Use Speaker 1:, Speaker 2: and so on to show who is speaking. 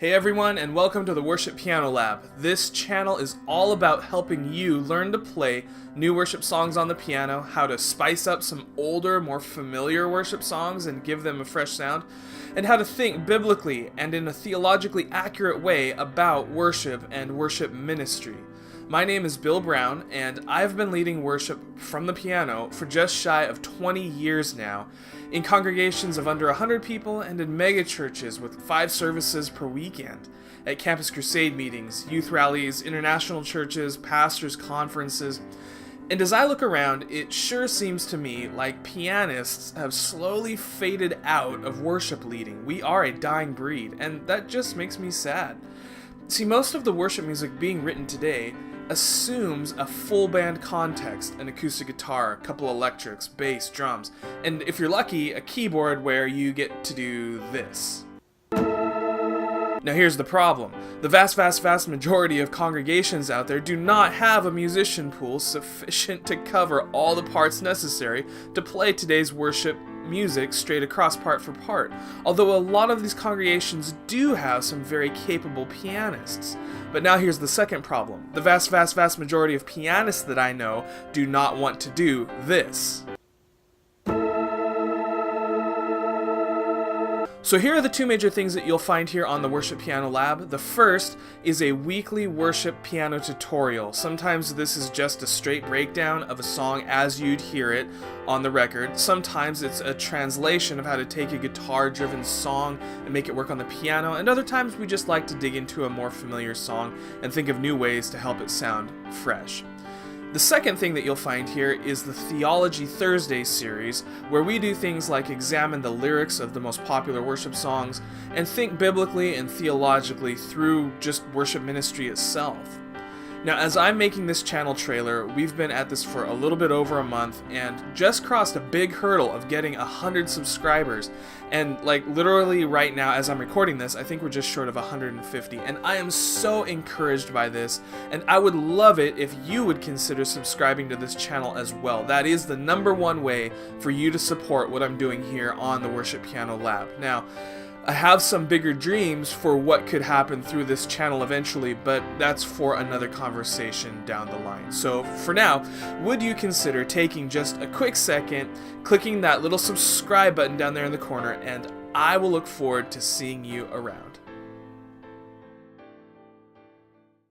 Speaker 1: Hey everyone, and welcome to the Worship Piano Lab. This channel is all about helping you learn to play new worship songs on the piano, how to spice up some older, more familiar worship songs and give them a fresh sound, and how to think biblically and in a theologically accurate way about worship and worship ministry. My name is Bill Brown, and I've been leading worship from the piano for just shy of 20 years now, in congregations of under 100 people and in mega churches with 5 services per weekend, at campus crusade meetings, youth rallies, international churches, pastors' conferences. And as I look around, it sure seems to me like pianists have slowly faded out of worship leading. We are a dying breed, and that just makes me sad. See, most of the worship music being written today assumes a full band context, an acoustic guitar, a couple electrics, bass, drums, and if you're lucky, a keyboard where you get to do this. Now here's the problem. The vast majority of congregations out there do not have a musician pool sufficient to cover all the parts necessary to play today's worship music straight across part for part, although a lot of these congregations do have some very capable pianists. But now here's the second problem. The vast majority of pianists that I know do not want to do this. So here are the 2 major things that you'll find here on the Worship Piano Lab. The first is a weekly worship piano tutorial. Sometimes this is just a straight breakdown of a song as you'd hear it on the record. Sometimes it's a translation of how to take a guitar-driven song and make it work on the piano, and other times we just like to dig into a more familiar song and think of new ways to help it sound fresh. The second thing that you'll find here is the Theology Thursday series, where we do things like examine the lyrics of the most popular worship songs and think biblically and theologically through just worship ministry itself. Now, as I'm making this channel trailer, we've been at this for a little bit over a month and just crossed a big hurdle of getting 100 subscribers. And literally right now, as I'm recording this, I think we're just short of 150. And I am so encouraged by this, and I would love it if you would consider subscribing to this channel as well. That is the #1 way for you to support what I'm doing here on the Worship Piano Lab. Now, I have some bigger dreams for what could happen through this channel eventually, but that's for another conversation down the line. So for now, would you consider taking just a quick second, clicking that little subscribe button down there in the corner, and I will look forward to seeing you around.